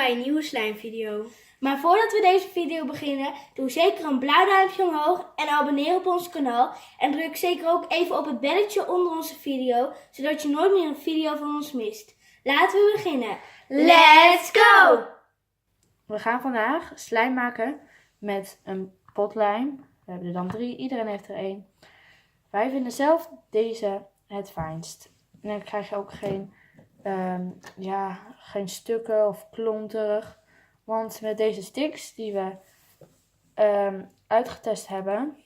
bij een nieuwe slijmvideo. Maar voordat we deze video beginnen, doe zeker een blauw duimpje omhoog en abonneer op ons kanaal. En druk zeker ook even op het belletje onder onze video, zodat je nooit meer een video van ons mist. Laten we beginnen. Let's go! We gaan vandaag slijm maken met een potlijm. We hebben er dan 3, iedereen heeft er 1. Wij vinden zelf deze het fijnst. En dan krijg je ook geen stukken of klonterig. Want met deze sticks die we uitgetest hebben,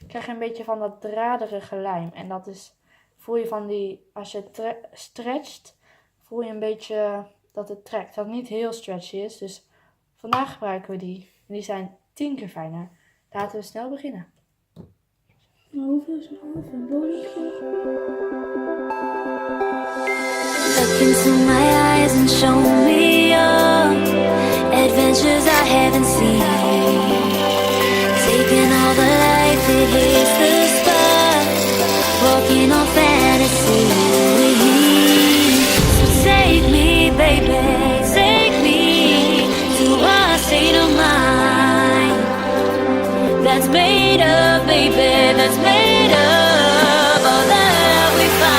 krijg je een beetje van dat draderige lijm. En dat is, voel je van die, als je stretcht, voel je een beetje dat het trekt. Dat het niet heel stretchy is. Dus vandaag gebruiken we die. En die zijn 10 keer fijner. Laten we snel beginnen. Hoeveel is een half een bolletje? Look into my eyes and show me your adventures I haven't seen. Taking all the life that hits the spot, walking on fantasy. So take me, baby, take me to a state of mind that's made of, baby, that's made of all that we find.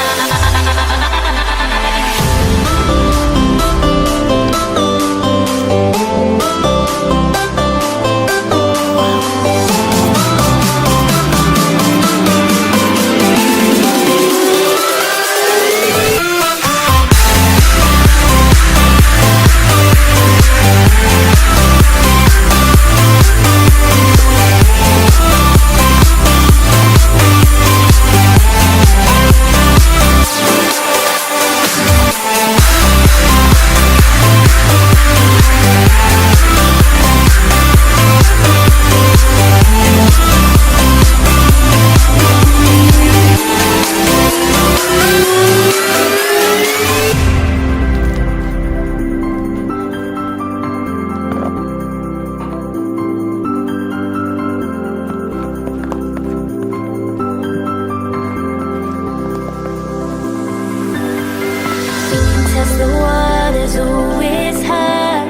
The water's always high.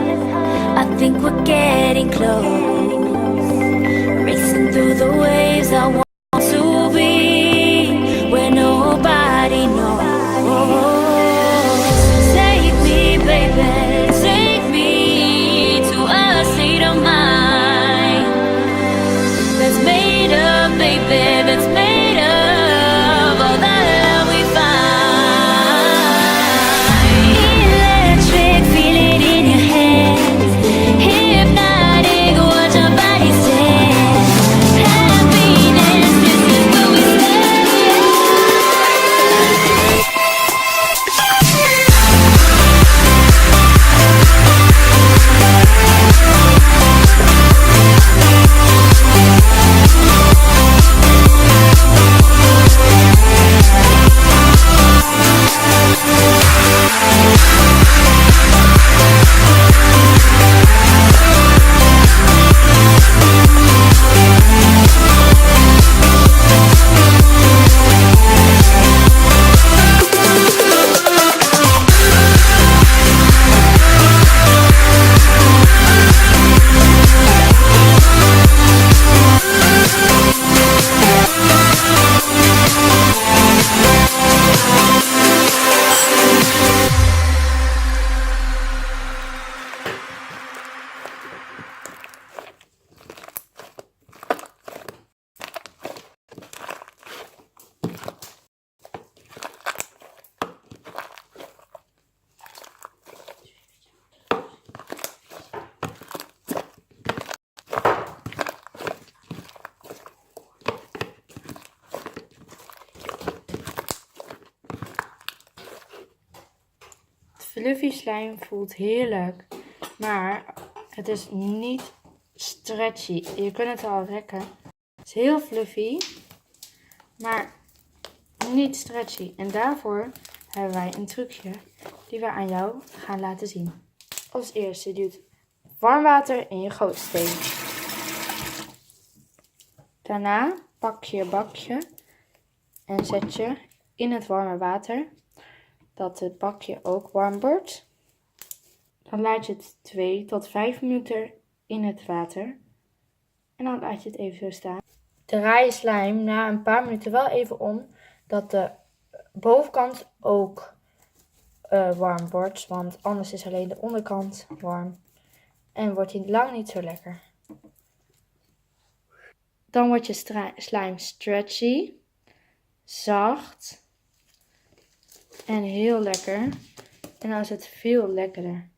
I think we're getting close. Racing through the waves, I want to be where nobody knows. Take me, baby, take me to a state of mind that's made of, baby, that's made of all that we find. Fluffy slijm voelt heerlijk, maar het is niet stretchy. Je kunt het al rekken. Het is heel fluffy, maar niet stretchy. En daarvoor hebben wij een trucje die we aan jou gaan laten zien. Als eerste doet warm water in je gootsteen. Daarna pak je bakje en zet je in het warme water, dat het bakje ook warm wordt. Dan laat je het 2 tot 5 minuten in het water. En dan laat je het even zo staan. Draai je slijm na een paar minuten wel even om, dat de bovenkant ook warm wordt. Want anders is alleen de onderkant warm. En wordt hij lang niet zo lekker. Dan wordt je slijm stretchy, zacht en heel lekker. En dan is het veel lekkerder.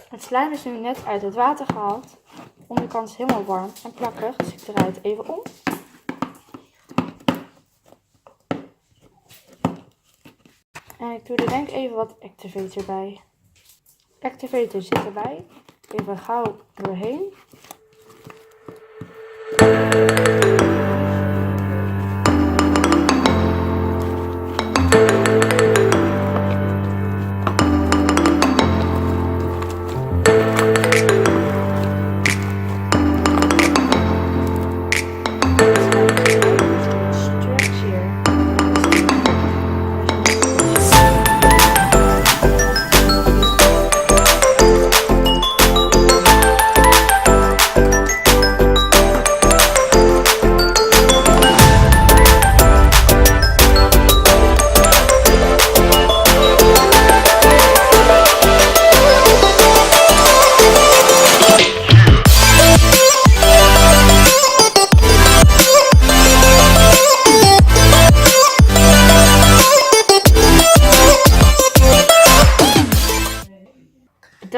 Het slijm is nu net uit het water gehaald. De onderkant is helemaal warm en plakkig, dus ik draai het even om. En ik doe er denk ik even wat Activator bij. Activator zit erbij. Even gauw doorheen.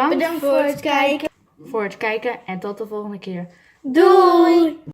Bedankt voor het kijken en tot de volgende keer. Doei!